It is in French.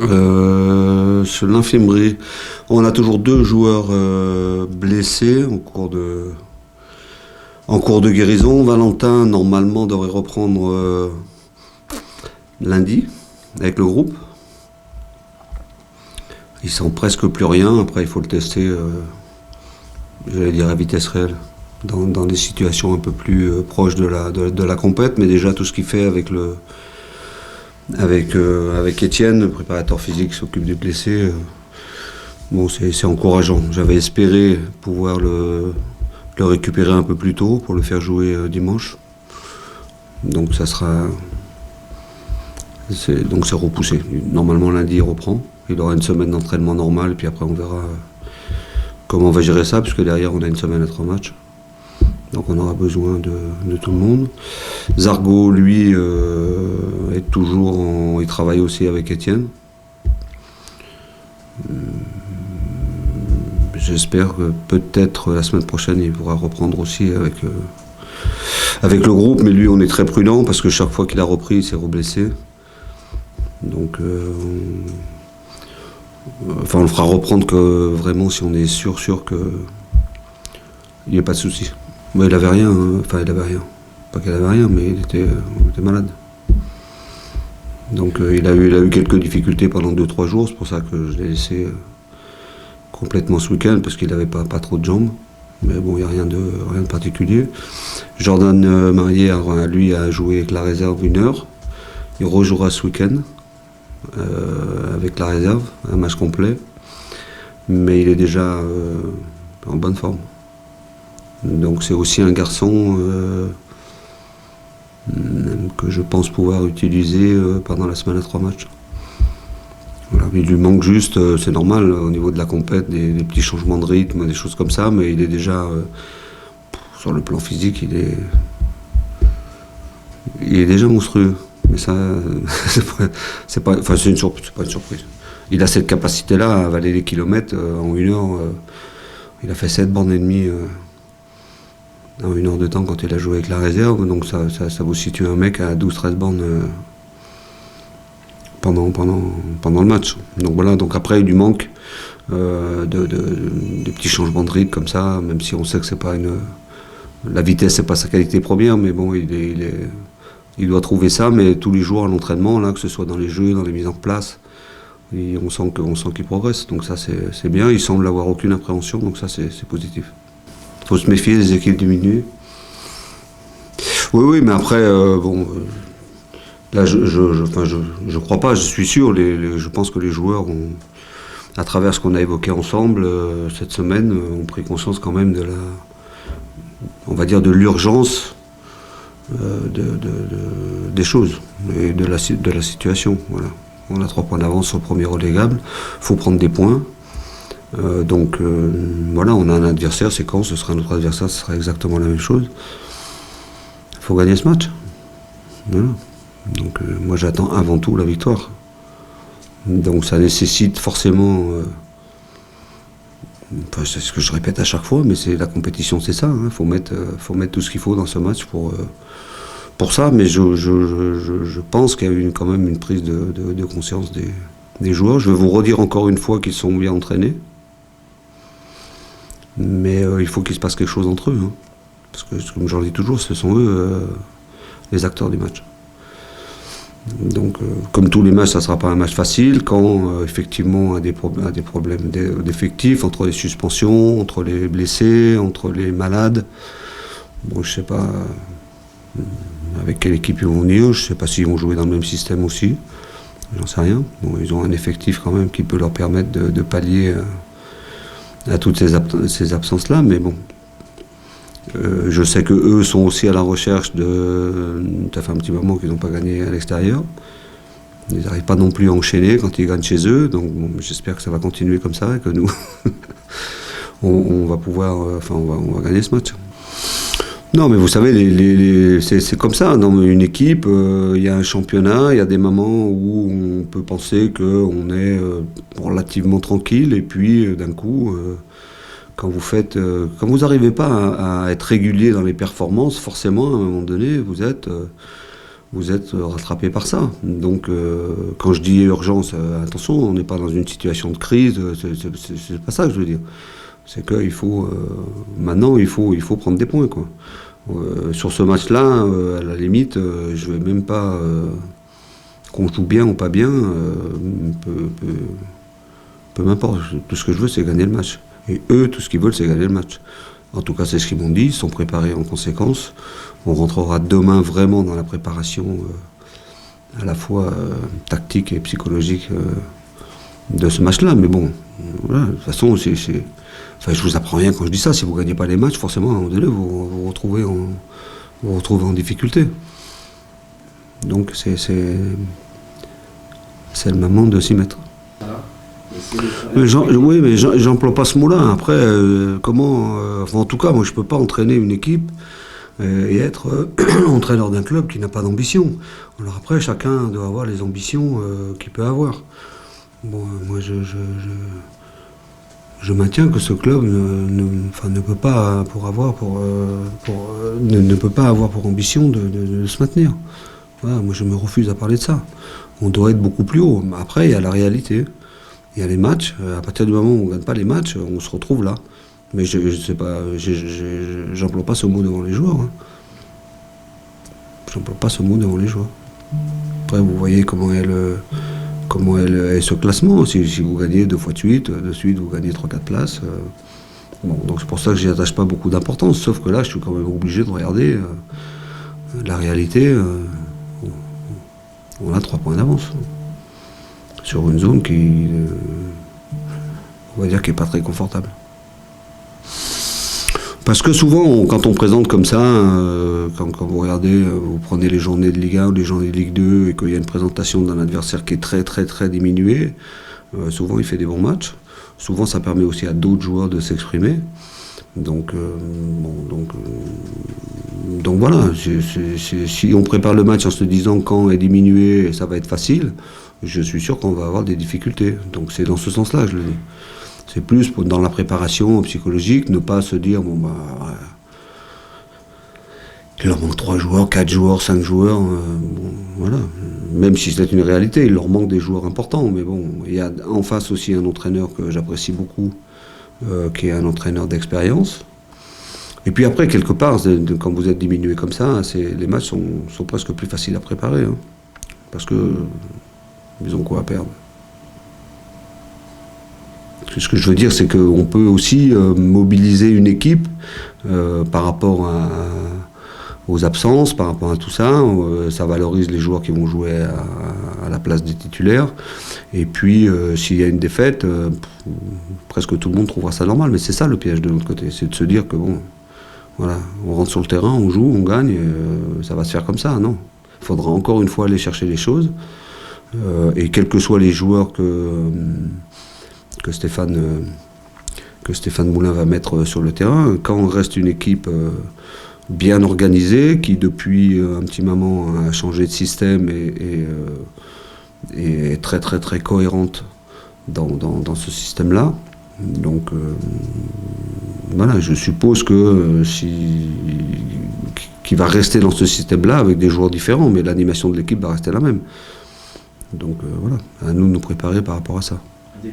Sur l'infirmerie, on a toujours 2 joueurs blessés en cours de guérison. Valentin, normalement, devrait reprendre lundi avec le groupe. Il sent presque plus rien. Après, il faut le tester, j'allais dire à vitesse réelle, dans des situations un peu plus proches de la compète. Mais déjà, tout ce qu'il fait avec Étienne, le préparateur physique qui s'occupe des blessés, bon, c'est encourageant. J'avais espéré pouvoir le récupérer un peu plus tôt pour le faire jouer dimanche. Donc c'est repoussé. Normalement lundi il reprend. Il aura une semaine d'entraînement normal et puis après on verra comment on va gérer ça, puisque derrière on a une semaine à 3 matchs. Donc on aura besoin de tout le monde. Zargo, lui, est toujours il travaille aussi avec Étienne. J'espère que peut-être la semaine prochaine il pourra reprendre aussi avec le groupe, mais lui on est très prudent parce que chaque fois qu'il a repris il s'est reblessé. Donc on le fera reprendre que vraiment si on est sûr qu'il n'y ait pas de souci. Mais il avait rien, hein. Enfin il avait rien. Pas qu'il avait rien, mais il était malade. Donc il a eu quelques difficultés pendant 2-3 jours, c'est pour ça que je l'ai laissé complètement ce week-end, parce qu'il n'avait pas trop de jambes. Mais bon, il n'y a rien de particulier. Jordan Marier, lui, a joué avec la réserve 1 heure. Il rejouera ce week-end avec la réserve, un match complet. Mais il est déjà en bonne forme. Donc c'est aussi un garçon que je pense pouvoir utiliser pendant la semaine à 3 matchs. Voilà, il lui manque juste, c'est normal, au niveau de la compète, des petits changements de rythme, des choses comme ça, mais il est déjà, sur le plan physique, il est déjà monstrueux. Mais ça, c'est pas une surprise. Il a cette capacité-là à avaler les kilomètres en 1 heure. Il a fait 7 bornes et demie en 1 heure de temps quand il a joué avec la réserve, donc ça vous situe un mec à 12-13 bornes pendant le match. Donc voilà, donc après il lui manque des petits changements de rythme comme ça, même si on sait que c'est pas la vitesse c'est pas sa qualité première, mais bon il doit trouver ça, mais tous les jours à l'entraînement, là, que ce soit dans les jeux, dans les mises en place, on sent qu'il progresse, donc ça c'est bien. Il semble avoir aucune appréhension, donc ça c'est positif. Il faut se méfier des équipes diminuées. Oui, mais après, là je crois pas, je suis sûr, je pense que les joueurs ont, à travers ce qu'on a évoqué ensemble cette semaine, ont pris conscience quand même on va dire de l'urgence des choses et de la situation. Voilà. On a 3 points d'avance sur le premier relégable, il faut prendre des points. Donc voilà, on a un adversaire, c'est quand ce sera notre adversaire, ce sera exactement la même chose. Il faut gagner ce match. Voilà. Donc moi j'attends avant tout la victoire. Donc ça nécessite forcément, c'est ce que je répète à chaque fois, mais c'est la compétition, c'est ça. Faut mettre tout ce qu'il faut dans ce match pour ça. Mais je pense qu'il y a eu quand même une prise de conscience des joueurs. Je vais vous redire encore une fois qu'ils sont bien entraînés. Mais il faut qu'il se passe quelque chose entre eux. Hein. Parce que, comme je le dis toujours, ce sont eux les acteurs du match. Donc, comme tous les matchs, ça ne sera pas un match facile. Quand, effectivement, on a des problèmes d'effectifs, entre les suspensions, entre les blessés, entre les malades. Bon, je ne sais pas avec quelle équipe ils vont venir. Je ne sais pas s'ils vont jouer dans le même système aussi. J'en sais rien. Bon, ils ont un effectif quand même qui peut leur permettre de pallier à toutes ces absences-là, mais bon. Je sais qu'eux sont aussi à la recherche ça fait un petit moment qu'ils n'ont pas gagné à l'extérieur. Ils n'arrivent pas non plus à enchaîner quand ils gagnent chez eux, donc bon, j'espère que ça va continuer comme ça et que nous, on va pouvoir, on va gagner ce match. Non, mais vous savez, c'est comme ça. Dans une équipe, il y a un championnat, il y a des moments où on peut penser qu'on est relativement tranquille, et puis d'un coup, quand vous n'arrivez pas à être régulier dans les performances, forcément, à un moment donné, vous vous êtes rattrapé par ça. Donc, quand je dis urgence, attention, on n'est pas dans une situation de crise, c'est pas ça que je veux dire. C'est qu'il faut, maintenant, il faut prendre des points, quoi. Sur ce match-là, à la limite, je ne vais même pas qu'on joue bien ou pas bien, peu m'importe. Tout ce que je veux, c'est gagner le match. Et eux, tout ce qu'ils veulent, c'est gagner le match. En tout cas, c'est ce qu'ils m'ont dit, ils sont préparés en conséquence. On rentrera demain vraiment dans la préparation à la fois tactique et psychologique de ce match-là. Mais bon, voilà, de toute façon, enfin, je vous apprends rien quand je dis ça. Si vous ne gagnez pas les matchs, forcément, à un moment donné, vous vous retrouvez en difficulté. Donc, c'est le moment de s'y mettre. Oui, mais j'emploie pas ce mot-là. Après, enfin, en tout cas, moi, je peux pas entraîner une équipe et être entraîneur d'un club qui n'a pas d'ambition. Alors après, chacun doit avoir les ambitions qu'il peut avoir. Bon, moi, je maintiens que ce club ne peut pas ne peut pas avoir pour ambition de se maintenir. Voilà, moi, je me refuse à parler de ça. On doit être beaucoup plus haut. Après, il y a la réalité. Il y a les matchs. À partir du moment où on ne gagne pas les matchs, on se retrouve là. Mais je sais pas, j'emploie pas ce mot devant les joueurs. Hein. J'emploie pas ce mot devant les joueurs. Après, vous voyez comment est ce classement. Si vous gagnez 2 fois de suite, vous gagnez 3-4 places. Bon, donc c'est pour ça que j'y attache pas beaucoup d'importance. Sauf que là, je suis quand même obligé de regarder la réalité. On a 3 points d'avance sur une zone qui, on va dire, qui est pas très confortable. Parce que souvent, quand on présente comme ça, quand vous regardez, vous prenez les journées de Ligue 1 ou les journées de Ligue 2 et qu'il y a une présentation d'un adversaire qui est très très très diminué, souvent il fait des bons matchs. Souvent ça permet aussi à d'autres joueurs de s'exprimer. Donc voilà, si on prépare le match en se disant quand est diminué, ça va être facile, je suis sûr qu'on va avoir des difficultés. Donc c'est dans ce sens-là que je le dis. C'est plus dans la préparation psychologique, ne pas se dire, bon, bah, il leur manque 3 joueurs, 4 joueurs, 5 joueurs, bon, voilà. Même si c'est une réalité, il leur manque des joueurs importants, mais bon, il y a en face aussi un entraîneur que j'apprécie beaucoup, qui est un entraîneur d'expérience. Et puis après, quelque part, quand vous êtes diminué comme ça, les matchs sont presque plus faciles à préparer, hein, parce que ils ont quoi à perdre. Ce que je veux dire, c'est qu'on peut aussi mobiliser une équipe par rapport aux absences, par rapport à tout ça. Ça valorise les joueurs qui vont jouer à la place des titulaires. Et puis, s'il y a une défaite, presque tout le monde trouvera ça normal. Mais c'est ça le piège de l'autre côté. C'est de se dire que, bon, voilà, on rentre sur le terrain, on joue, on gagne, ça va se faire comme ça. Non. Il faudra encore une fois aller chercher les choses. Et quels que soient les joueurs que Stéphane Moulin va mettre sur le terrain, quand on reste une équipe bien organisée, qui depuis un petit moment a changé de système et est très très très cohérente dans ce système-là. Donc voilà, je suppose que qui va rester dans ce système-là avec des joueurs différents, mais l'animation de l'équipe va rester la même. Donc voilà, à nous de nous préparer par rapport à ça.